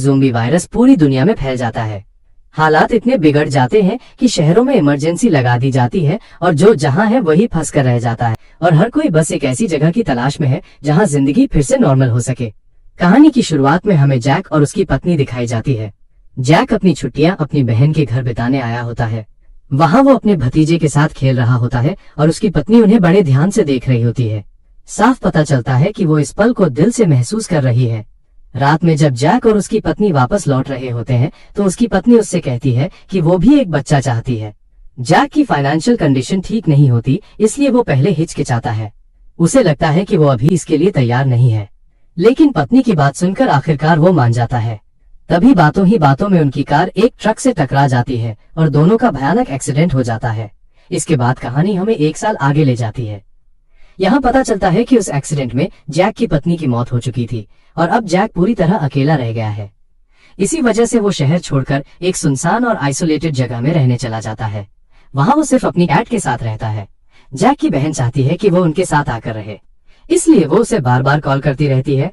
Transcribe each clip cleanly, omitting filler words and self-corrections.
Zombie virus पूरी दुनिया में फैल जाता है। हालात इतने बिगड़ जाते हैं कि शहरों में इमरजेंसी लगा दी जाती है और जो जहां है वही फंस कर रह जाता है और हर कोई बस एक ऐसी जगह की तलाश में है जहां जिंदगी फिर से नॉर्मल हो सके। कहानी की शुरुआत में हमें जैक और उसकी पत्नी दिखाई जाती है। जैक अपनी छुट्टियां अपनी बहन के घर बिताने आया होता है। वहां वो अपने भतीजे के साथ खेल रहा होता है और उसकी पत्नी उन्हें बड़े ध्यान से देख रही होती है। साफ पता चलता है कि वो इस पल को दिल से महसूस कर रही है। रात में जब जैक और उसकी पत्नी वापस लौट रहे होते हैं तो उसकी पत्नी उससे कहती है कि वो भी एक बच्चा चाहती है। जैक की फाइनेंशियल कंडीशन ठीक नहीं होती, इसलिए वो पहले हिचकिचाता है। उसे लगता है कि वो अभी इसके लिए तैयार नहीं है, लेकिन पत्नी की बात सुनकर आखिरकार वो मान जाता है। तभी बातों ही बातों में उनकी कार एक ट्रक से टकरा जाती है और दोनों का भयानक एक्सीडेंट हो जाता है। इसके बाद कहानी हमें 1 साल आगे ले जाती है। यहाँ पता चलता है कि उस एक्सीडेंट में जैक की पत्नी की मौत हो चुकी थी और अब जैक पूरी तरह अकेला रह गया है। इसी वजह से वो शहर छोड़कर एक सुनसान और आइसोलेटेड जगह में रहने चला जाता है। वहां वो सिर्फ अपनी कैट के साथ रहता है। जैक की बहन चाहती है कि वो उनके साथ आकर रहे, इसलिए वो उसे बार बार कॉल करती रहती है।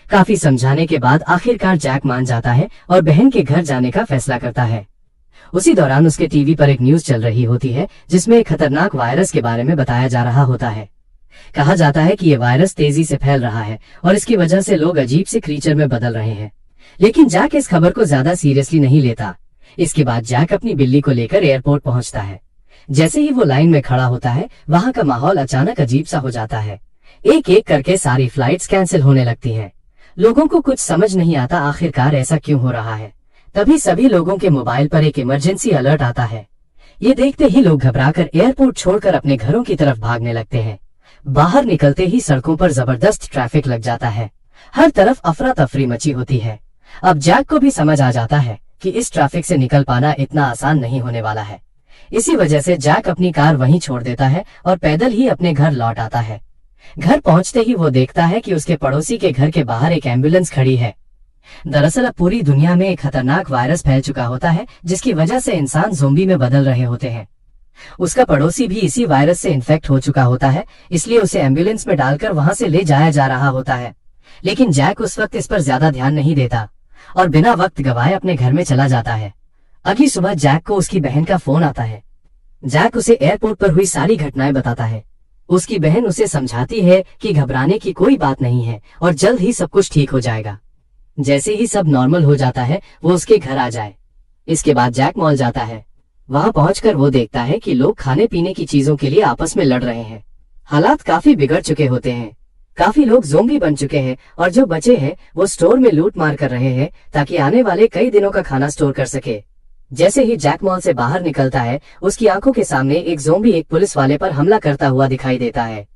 काफी समझाने के बाद आखिरकार जैक मान जाता है और बहन के घर जाने का फैसला करता है। उसी दौरान उसके टीवी पर एक न्यूज चल रही होती है जिसमें एक खतरनाक वायरस के बारे में बताया जा रहा होता है। कहा जाता है कि ये वायरस तेजी से फैल रहा है और इसकी वजह से लोग अजीब से क्रीचर में बदल रहे हैं। लेकिन जैक इस खबर को ज्यादा सीरियसली नहीं लेता। इसके बाद जैक अपनी बिल्ली को लेकर एयरपोर्ट पहुंचता है। जैसे ही वो लाइन में खड़ा होता है, वहां का माहौल अचानक अजीब सा हो जाता है। एक एक करके सारी फ्लाइट्स कैंसिल होने लगती हैं। लोगों को कुछ समझ नहीं आता आखिरकार ऐसा क्यों हो रहा है। तभी सभी लोगों के मोबाइल पर एक इमरजेंसी अलर्ट आता है। ये देखते ही लोग घबराकर एयरपोर्ट छोड़कर अपने घरों की तरफ भागने लगते हैं। बाहर निकलते ही सड़कों पर जबरदस्त ट्रैफिक लग जाता है। हर तरफ अफरा तफरी मची होती है। अब जैक को भी समझ आ जाता है कि इस ट्रैफिक से निकल पाना इतना आसान नहीं होने वाला है। इसी वजह से जैक अपनी कार वहीं छोड़ देता है और पैदल ही अपने घर लौट आता है। घर पहुंचते ही वो देखता है कि उसके पड़ोसी के घर के बाहर एक एम्बुलेंस खड़ी है। दरअसल अब पूरी दुनिया में एक खतरनाक वायरस फैल चुका होता है जिसकी वजह से इंसान ज़ोंबी में बदल रहे होते हैं। उसका पड़ोसी भी इसी वायरस से इन्फेक्ट हो चुका होता है, इसलिए उसे एम्बुलेंस में डालकर वहां से ले जाया जा रहा होता है। लेकिन जैक उस वक्त इस पर ज्यादा ध्यान नहीं देता और बिना वक्त गवाए अपने घर में चला जाता है। अगली सुबह जैक को उसकी बहन का फोन आता है। जैक उसे एयरपोर्ट पर हुई सारी घटनाएं बताता है। उसकी बहन उसे समझाती है कि घबराने की कोई बात नहीं है और जल्द ही सब कुछ ठीक हो जाएगा। जैसे ही सब नॉर्मल हो जाता है वो उसके घर आ जाए। इसके बाद जैक मॉल जाता है। वहां पहुंचकर वो देखता है कि लोग खाने पीने की चीजों के लिए आपस में लड़ रहे हैं। हालात काफी बिगड़ चुके होते हैं। काफी लोग ज़ोंबी बन चुके हैं और जो बचे हैं वो स्टोर में लूट मार कर रहे हैं ताकि आने वाले कई दिनों का खाना स्टोर कर सके। जैसे ही जैक मॉल से बाहर निकलता है, उसकी आंखों के सामने एक ज़ोंबी एक पुलिस वाले पर हमला करता हुआ दिखाई देता है।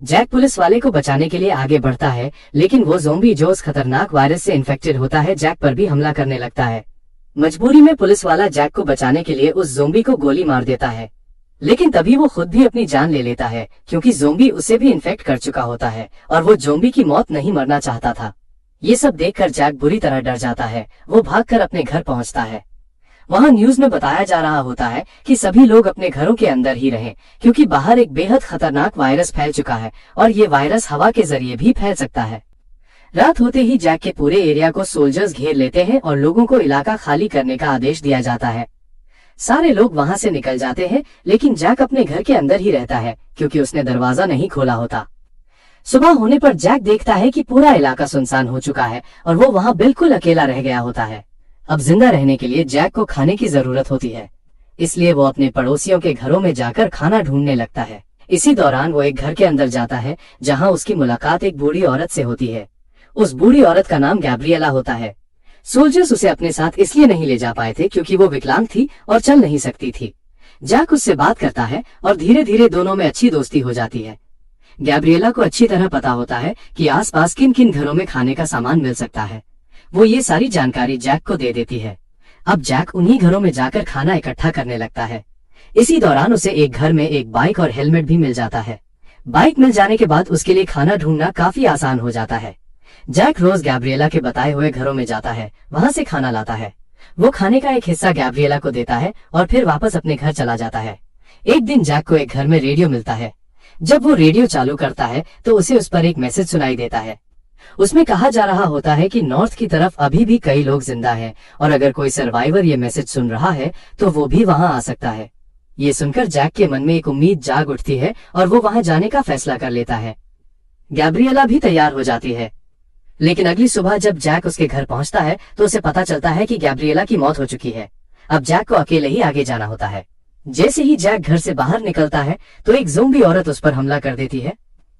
जैक पुलिस वाले को बचाने के लिए आगे बढ़ता है, लेकिन वो ज़ोंबी जो उस खतरनाक वायरस से इन्फेक्टेड होता है जैक पर भी हमला करने लगता है। मजबूरी में पुलिस वाला जैक को बचाने के लिए उस ज़ोंबी को गोली मार देता है, लेकिन तभी वो खुद भी अपनी जान ले लेता है क्योंकि ज़ोंबी उसे भी इन्फेक्ट कर चुका होता है और वो ज़ोंबी की मौत नहीं मरना चाहता था। ये सब देखकर जैक बुरी तरह डर जाता है। वो भागकर अपने घर पहुंचता है। वहां न्यूज में बताया जा रहा होता है कि सभी लोग अपने घरों के अंदर ही रहें क्योंकि बाहर एक बेहद खतरनाक वायरस फैल चुका है और ये वायरस हवा के जरिए भी फैल सकता है। रात होते ही जैक के पूरे एरिया को सोल्जर्स घेर लेते हैं और लोगों को इलाका खाली करने का आदेश दिया जाता है। सारे लोग वहां से निकल जाते हैं, लेकिन जैक अपने घर के अंदर ही रहता है क्योंकि उसने दरवाजा नहीं खोला होता। सुबह होने पर जैक देखता है कि पूरा इलाका सुनसान हो चुका है और वो वहां बिल्कुल अकेला रह गया होता है। अब जिंदा रहने के लिए जैक को खाने की जरूरत होती है, इसलिए वो अपने पड़ोसियों के घरों में जाकर खाना ढूंढने लगता है। इसी दौरान वो एक घर के अंदर जाता है जहां उसकी मुलाकात एक बूढ़ी औरत से होती है। उस बूढ़ी औरत का नाम गैब्रिएला होता है। सोल्जर्स उसे अपने साथ इसलिए नहीं ले जा पाए थे क्योंकि वो विकलांग थी और चल नहीं सकती थी। जैक उससे बात करता है और धीरे धीरे दोनों में अच्छी दोस्ती हो जाती है। गैब्रिएला को अच्छी तरह पता होता है कि आसपास किन किन घरों में खाने का सामान मिल सकता है। वो ये सारी जानकारी जैक को दे देती है। अब जैक उन्हीं घरों में जाकर खाना इकट्ठा करने लगता है। इसी दौरान उसे एक घर में एक बाइक और हेलमेट भी मिल जाता है। बाइक मिल जाने के बाद उसके लिए खाना ढूंढना काफी आसान हो जाता है। जैक रोज गैब्रिएला के बताए हुए घरों में जाता है, वहां से खाना लाता है। वो खाने का एक हिस्सा गैब्रिएला को देता है और फिर वापस अपने घर चला जाता है। एक दिन जैक को एक घर में रेडियो मिलता है। जब वो रेडियो चालू करता है तो उसे उस पर एक मैसेज सुनाई देता है। उसमें कहा जा रहा होता है कि नॉर्थ की तरफ अभी भी कई लोग जिंदा हैं और अगर कोई सर्वाइवर ये मैसेज सुन रहा है तो वो भी वहां आ सकता है। ये सुनकर जैक के मन में एक उम्मीद जाग उठती है और वो वहां जाने का फैसला कर लेता है। गैब्रिएला भी तैयार हो जाती है, लेकिन अगली सुबह जब जैक उसके घर पहुंचता है तो उसे पता चलता है कि गैब्रिएला की मौत हो चुकी है। अब जैक को अकेले ही आगे जाना होता है। जैसे ही जैक घर से बाहर निकलता है तो एक ज़ोंबी औरत उस पर हमला कर देती है।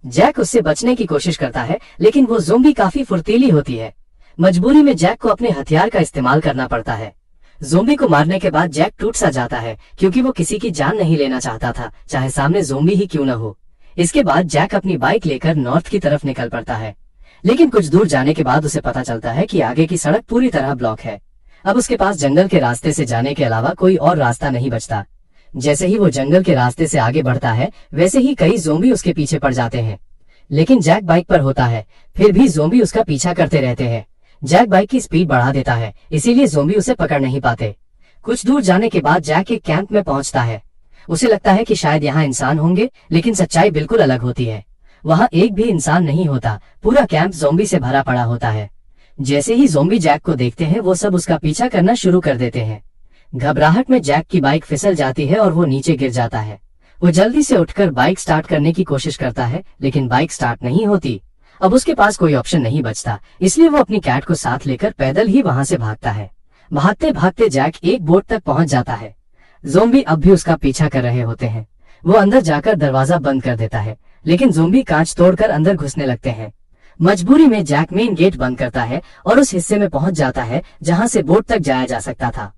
जैक उससे बचने की कोशिश करता है, लेकिन वो ज़ोंबी काफी फुर्तीली होती है। मजबूरी में जैक को अपने हथियार का इस्तेमाल करना पड़ता है। ज़ोंबी को मारने के बाद जैक टूट सा जाता है, क्योंकि वो किसी की जान नहीं लेना चाहता था, चाहे सामने ज़ोंबी ही क्यों न हो। इसके बाद जैक अपनी बाइक लेकर नॉर्थ की तरफ निकल पड़ता है, लेकिन कुछ दूर जाने के बाद उसे पता चलता है कि आगे की सड़क पूरी तरह ब्लॉक है। अब उसके पास जंगल के रास्ते से जाने के अलावा कोई और रास्ता नहीं बचता। जैसे ही वो जंगल के रास्ते से आगे बढ़ता है, वैसे ही कई ज़ोंबी उसके पीछे पड़ जाते हैं, लेकिन जैक बाइक पर होता है, फिर भी ज़ोंबी उसका पीछा करते रहते हैं। जैक बाइक की स्पीड बढ़ा देता है, इसीलिए ज़ोंबी उसे पकड़ नहीं पाते। कुछ दूर जाने के बाद जैक एक कैंप में पहुंचता है। उसे लगता है कि शायद यहाँ इंसान होंगे, लेकिन सच्चाई बिल्कुल अलग होती है। वहाँ एक भी इंसान नहीं होता, पूरा कैंप ज़ोंबी से भरा पड़ा होता है। जैसे ही ज़ोंबी जैक को देखते हैं, वो सब उसका पीछा करना शुरू कर देते हैं। घबराहट में जैक की बाइक फिसल जाती है और वो नीचे गिर जाता है। वो जल्दी से उठकर बाइक स्टार्ट करने की कोशिश करता है, लेकिन बाइक स्टार्ट नहीं होती। अब उसके पास कोई ऑप्शन नहीं बचता, इसलिए वो अपनी कैट को साथ लेकर पैदल ही वहां से भागता है। भागते भागते जैक एक बोट तक पहुंच जाता है। ज़ोंबी अब भी उसका पीछा कर रहे होते हैं। वो अंदर जाकर दरवाजा बंद कर देता है, लेकिन ज़ोंबी कांच तोड़कर अंदर घुसने लगते हैं। मजबूरी में जैक मेन गेट बंद करता है और उस हिस्से में पहुंच जाता है जहां से बोट तक जाया जा सकता था।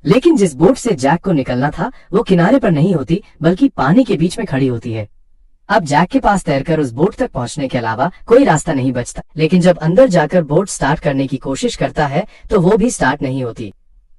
लेकिन जिस बोट से जैक को निकलना था, वो किनारे पर नहीं होती, बल्कि पानी के बीच में खड़ी होती है। अब जैक के पास तैरकर उस बोट तक पहुंचने के अलावा कोई रास्ता नहीं बचता, लेकिन जब अंदर जाकर बोट स्टार्ट करने की कोशिश करता है तो वो भी स्टार्ट नहीं होती।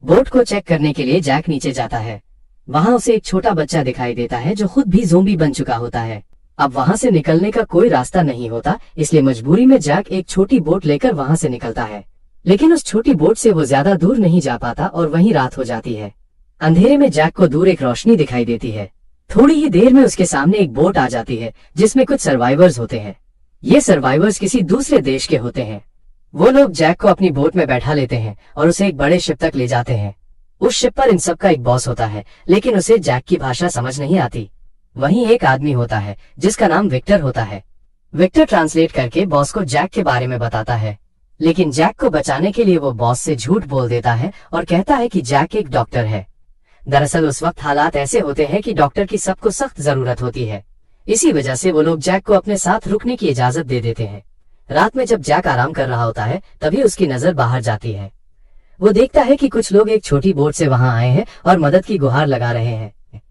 बोट को चेक करने के लिए जैक नीचे जाता है। वहां उसे एक छोटा बच्चा दिखाई देता है जो खुद भी ज़ोंबी बन चुका होता है। अब वहां से निकलने का कोई रास्ता नहीं होता, इसलिए मजबूरी में जैक एक छोटी बोट लेकर वहां से निकलता है, लेकिन उस छोटी बोट से वो ज्यादा दूर नहीं जा पाता और वहीं रात हो जाती है। अंधेरे में जैक को दूर एक रोशनी दिखाई देती है। थोड़ी ही देर में उसके सामने एक बोट आ जाती है जिसमें कुछ सर्वाइवर्स होते हैं। ये सर्वाइवर्स किसी दूसरे देश के होते हैं। वो लोग जैक को अपनी बोट में बैठा लेते हैं और उसे एक बड़े शिप तक ले जाते हैं। उस शिप पर इन सब का एक बॉस होता है, लेकिन उसे जैक की भाषा समझ नहीं आती। वहीं एक आदमी होता है जिसका नाम विक्टर होता है। विक्टर ट्रांसलेट करके बॉस को जैक के बारे में बताता है, लेकिन जैक को बचाने के लिए वो बॉस से झूठ बोल देता है और कहता है कि जैक एक डॉक्टर है। दरअसल उस वक्त हालात ऐसे होते हैं कि डॉक्टर की सबको सख्त जरूरत होती है। इसी वजह से वो लोग जैक को अपने साथ रुकने की इजाजत दे देते हैं। रात में जब जैक आराम कर रहा होता है, तभी उसकी नजर बाहर जाती है। वो देखता है कि कुछ लोग एक छोटी बोट से वहां आए हैं और मदद की गुहार लगा रहे हैं।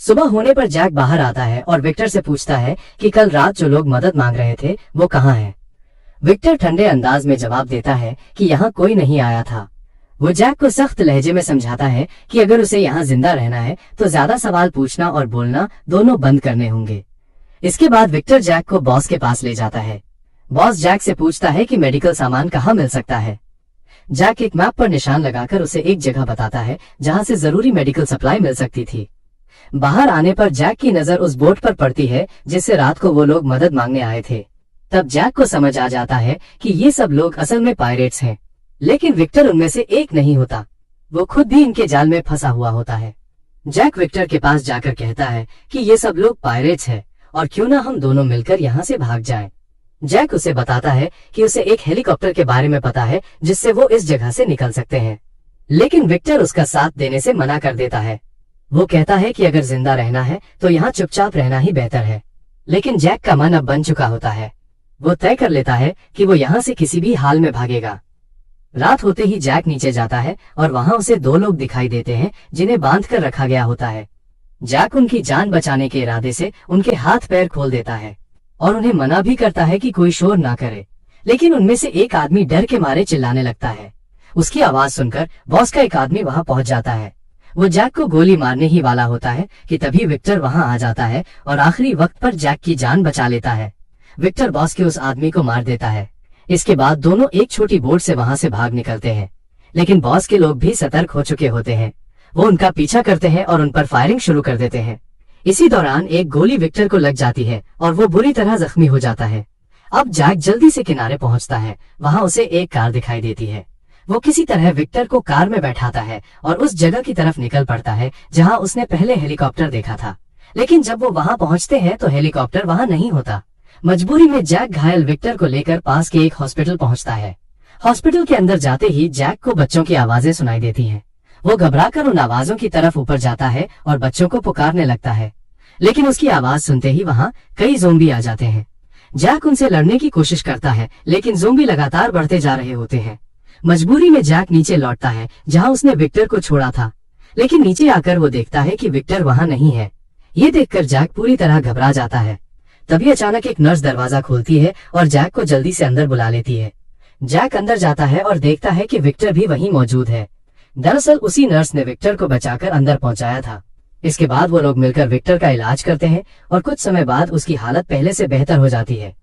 सुबह होने पर जैक बाहर आता है और विक्टर से पूछता है कि कल रात जो लोग मदद मांग रहे थे वो कहाँ हैं। विक्टर ठंडे अंदाज में जवाब देता है कि यहाँ कोई नहीं आया था। वो जैक को सख्त लहजे में समझाता है कि अगर उसे यहाँ जिंदा रहना है तो ज्यादा सवाल पूछना और बोलना दोनों बंद करने होंगे। इसके बाद विक्टर जैक को बॉस के पास ले जाता है। बॉस जैक से पूछता है कि मेडिकल सामान कहाँ मिल सकता है। जैक एक मैप पर निशान लगाकर उसे एक जगह बताता है जहाँ से जरूरी मेडिकल सप्लाई मिल सकती थी। बाहर आने पर जैक की नजर उस बोट पर पड़ती है जिससे रात को वो लोग मदद मांगने आए थे। तब जैक को समझ आ जाता है कि ये सब लोग असल में पायरेट्स हैं, लेकिन विक्टर उनमें से एक नहीं होता। वो खुद भी इनके जाल में फंसा हुआ होता है। जैक विक्टर के पास जाकर कहता है कि ये सब लोग पायरेट्स हैं और क्यों ना हम दोनों मिलकर यहाँ से भाग जाएं। जैक उसे बताता है कि उसे एक हेलीकॉप्टर के बारे में पता है जिससे वो इस जगह से निकल सकते हैं, लेकिन विक्टर उसका साथ देने से मना कर देता है। वो कहता है कि अगर जिंदा रहना है तो यहाँ चुपचाप रहना ही बेहतर है, लेकिन जैक का मन अब बन चुका होता है। वो तय कर लेता है कि वो यहाँ से किसी भी हाल में भागेगा। रात होते ही जैक नीचे जाता है और वहाँ उसे दो लोग दिखाई देते हैं जिन्हें बांध कर रखा गया होता है। जैक उनकी जान बचाने के इरादे से उनके हाथ पैर खोल देता है और उन्हें मना भी करता है कि कोई शोर ना करे, लेकिन उनमें से एक आदमी डर के मारे चिल्लाने लगता है। उसकी आवाज सुनकर बॉस का एक आदमी वहां पहुंच जाता है। वो जैक को गोली मारने ही वाला होता है कि तभी विक्टर वहां आ जाता है और आखिरी वक्त पर जैक की जान बचा लेता है। विक्टर बॉस के उस आदमी को मार देता है। इसके बाद दोनों एक छोटी बोट से वहां से भाग निकलते हैं, लेकिन बॉस के लोग भी सतर्क हो चुके होते हैं। वो उनका पीछा करते हैं और उन पर फायरिंग शुरू कर देते हैं। इसी दौरान एक गोली विक्टर को लग जाती है और वो बुरी तरह जख्मी हो जाता है। अब जैक जल्दी से किनारे पहुंचता है। वहां उसे एक कार दिखाई देती है। वो किसी तरह विक्टर को कार में बैठाता है और उस जगह की तरफ निकल पड़ता है जहां उसने पहले हेलीकॉप्टर देखा था। लेकिन जब वो वहां पहुंचते हैं तो हेलीकॉप्टर वहां नहीं होता। मजबूरी में जैक घायल विक्टर को लेकर पास के एक हॉस्पिटल पहुंचता है। हॉस्पिटल के अंदर जाते ही जैक को बच्चों की आवाजें सुनाई देती हैं। वो घबराकर उन आवाजों की तरफ ऊपर जाता है और बच्चों को पुकारने लगता है। लेकिन उसकी आवाज सुनते ही वहां कई ज़ोंबी आ जाते हैं। जैक उनसे लड़ने की कोशिश करता है, लेकिन ज़ोंबी लगातार बढ़ते जा रहे होते हैं। मजबूरी में जैक नीचे लौटता है जहां उसने विक्टर को छोड़ा था। लेकिन नीचे आकर वो देखता है कि विक्टर वहां नहीं है। ये देखकर जैक पूरी तरह घबरा जाता है। तभी अचानक एक नर्स दरवाजा खोलती है और जैक को जल्दी से अंदर बुला लेती है। जैक अंदर जाता है और देखता है कि विक्टर भी वहीं मौजूद है। दरअसल उसी नर्स ने विक्टर को बचाकर अंदर पहुंचाया था। इसके बाद वो लोग मिलकर विक्टर का इलाज करते हैं और कुछ समय बाद उसकी हालत पहले से बेहतर हो जाती है।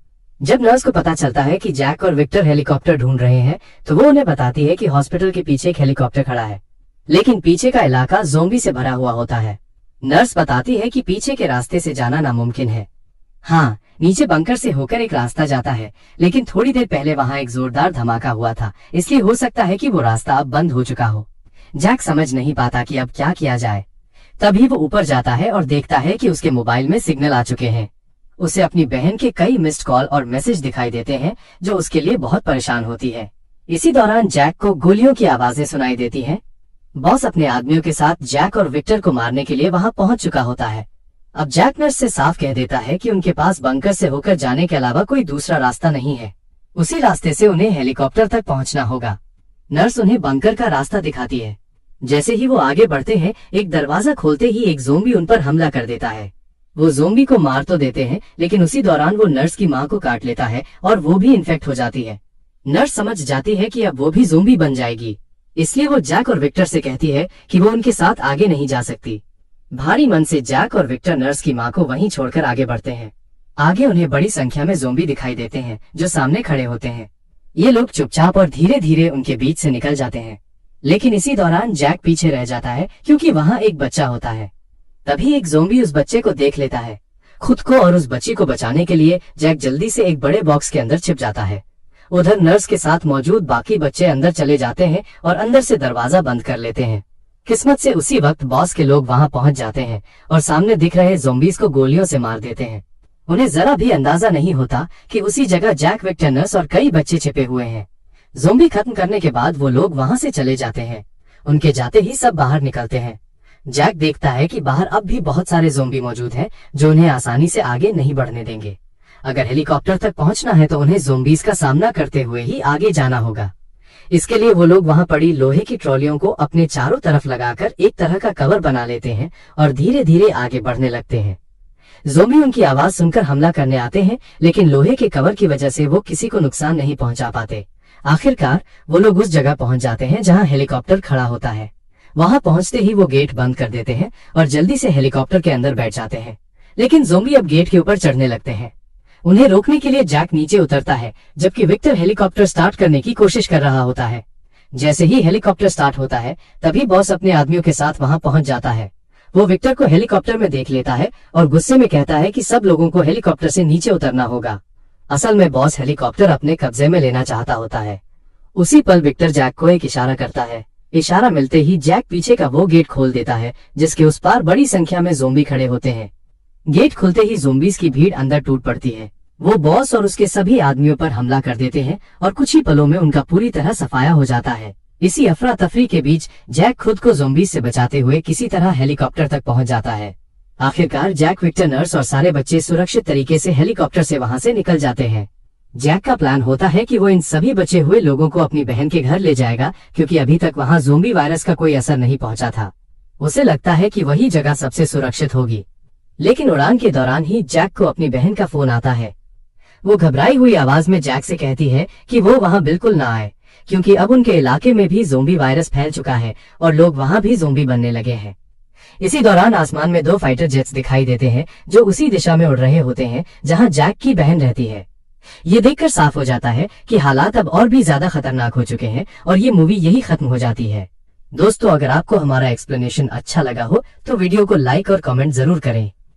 जब नर्स को पता चलता है कि जैक और विक्टर हेलीकॉप्टर ढूंढ रहे हैं तो वो उन्हें बताती है कि हॉस्पिटल के पीछे एक हेलीकॉप्टर खड़ा है, लेकिन पीछे का इलाका ज़ोंबी से भरा हुआ होता है। नर्स बताती है कि पीछे के रास्ते से जाना नामुमकिन है। हाँ, नीचे बंकर से होकर एक रास्ता जाता है, लेकिन थोड़ी देर पहले वहाँ एक जोरदार धमाका हुआ था, इसलिए हो सकता है कि वो रास्ता अब बंद हो चुका हो। जैक समझ नहीं पाता कि अब क्या किया जाए। तभी वो ऊपर जाता है और देखता है कि उसके मोबाइल में सिग्नल आ चुके हैं। उसे अपनी बहन के कई मिस्ड कॉल और मैसेज दिखाई देते हैं जो उसके लिए बहुत परेशान होती है। इसी दौरान जैक को गोलियों की आवाजें सुनाई देती हैं। बॉस अपने आदमियों के साथ जैक और विक्टर को मारने के लिए वहां पहुंच चुका होता है। अब जैक नर्स से साफ कह देता है कि उनके पास बंकर से होकर जाने के अलावा कोई दूसरा रास्ता नहीं है। उसी रास्ते से उन्हें हेलीकॉप्टर तक पहुंचना होगा। नर्स उन्हें बंकर का रास्ता दिखाती है। जैसे ही वो आगे बढ़ते हैं, एक दरवाजा खोलते ही एक ज़ोंबी उन पर हमला कर देता है। वो ज़ोंबी को मार तो देते हैं, लेकिन उसी दौरान वो नर्स की माँ को काट लेता है और वो भी इन्फेक्ट हो जाती है। नर्स समझ जाती है कि अब वो भी ज़ोंबी बन जाएगी, इसलिए वो जैक और विक्टर से कहती है कि वो उनके साथ आगे नहीं जा सकती। भारी मन से जैक और विक्टर नर्स की माँ को वहीं छोड़कर आगे बढ़ते हैं। आगे उन्हें बड़ी संख्या में ज़ोंबी दिखाई देते हैं जो सामने खड़े होते हैं। ये लोग चुपचाप और धीरे धीरे उनके बीच से निकल जाते हैं, लेकिन इसी दौरान जैक पीछे रह जाता है क्योंकि वहाँ एक बच्चा होता है। तभी एक ज़ोंबी उस बच्चे को देख लेता है। खुद को और उस बच्ची को बचाने के लिए जैक जल्दी से एक बड़े बॉक्स के अंदर छिप जाता है। उधर नर्स के साथ मौजूद बाकी बच्चे अंदर चले जाते हैं और अंदर से दरवाजा बंद कर लेते हैं। किस्मत से उसी वक्त बॉस के लोग वहां पहुंच जाते हैं और सामने दिख रहे ज़ोंबीज को गोलियों से मार देते हैं। उन्हें जरा भी अंदाजा नहीं होता कि उसी जगह जैक, विक्टर, नर्स और कई बच्चे छिपे हुए हैं। ज़ोंबी खत्म करने के बाद वो लोग वहां से चले जाते हैं। उनके जाते ही सब बाहर निकलते हैं। जैक देखता है कि बाहर अब भी बहुत सारे ज़ोंबी मौजूद हैं जो उन्हें आसानी से आगे नहीं बढ़ने देंगे। अगर हेलीकॉप्टर तक पहुंचना है तो उन्हें ज़ोंबीज का सामना करते हुए ही आगे जाना होगा। इसके लिए वो लोग वहां पड़ी लोहे की ट्रॉलियों को अपने चारों तरफ लगाकर एक तरह का कवर बना लेते हैं और धीरे धीरे आगे बढ़ने लगते हैं। ज़ोंबी उनकी आवाज सुनकर हमला करने आते हैं, लेकिन लोहे के कवर की वजह से वो किसी को नुकसान नहीं पहुंचा पाते। आखिरकार वो लोग उस जगह पहुंच जाते हैं जहां हेलीकॉप्टर खड़ा होता है। वहां पहुंचते ही वो गेट बंद कर देते हैं और जल्दी से हेलीकॉप्टर के अंदर बैठ जाते हैं। लेकिन ज़ोंबी अब गेट के ऊपर चढ़ने लगते हैं। उन्हें रोकने के लिए जैक नीचे उतरता है, जबकि विक्टर हेलीकॉप्टर स्टार्ट करने की कोशिश कर रहा होता है। जैसे ही हेलीकॉप्टर स्टार्ट होता है, तभी बॉस अपने आदमियों के साथ वहां पहुंच जाता है। वो विक्टर को हेलीकॉप्टर में देख लेता है और गुस्से में कहता है कि सब लोगों को हेलीकॉप्टर से नीचे उतरना होगा। असल में बॉस हेलीकॉप्टर अपने कब्जे में लेना चाहता होता है। उसी पल विक्टर जैक को एक इशारा करता है। इशारा मिलते ही जैक पीछे का वो गेट खोल देता है जिसके उस पार बड़ी संख्या में ज़ोंबी खड़े होते हैं। गेट खुलते ही ज़ोंबीज की भीड़ अंदर टूट पड़ती है। वो बॉस और उसके सभी आदमियों पर हमला कर देते हैं और कुछ ही पलों में उनका पूरी तरह सफाया हो जाता है। इसी अफरा तफरी के बीच जैक खुद को ज़ोंबीज से बचाते हुए किसी तरह हेलीकॉप्टर तक पहुंच जाता है। आखिरकार जैक, विक्टर, नर्स और सारे बच्चे सुरक्षित तरीके से हेलीकॉप्टर से वहां से निकल जाते हैं। जैक का प्लान होता है कि वो इन सभी बचे हुए लोगों को अपनी बहन के घर ले जाएगा, क्योंकि अभी तक वहां ज़ोंबी वायरस का कोई असर नहीं पहुंचा था। उसे लगता है कि वही जगह सबसे सुरक्षित होगी। लेकिन उड़ान के दौरान ही जैक को अपनी बहन का फोन आता है। वो घबराई हुई आवाज में जैक से कहती है कि वो वहां बिल्कुल ना आए, क्योंकि अब उनके इलाके में भी ज़ोंबी वायरस फैल चुका है और लोग वहां भी ज़ोंबी बनने लगे हैं। इसी दौरान आसमान में 2 फाइटर जेट्स दिखाई देते हैं जो उसी दिशा में उड़ रहे होते हैं जहां जैक की बहन रहती है। ये देखकर साफ हो जाता है कि हालात अब और भी ज्यादा खतरनाक हो चुके हैं और ये मूवी यही खत्म हो जाती है। दोस्तों, अगर आपको हमारा एक्सप्लेनेशन अच्छा लगा हो तो वीडियो को लाइक और कमेंट जरूर करें।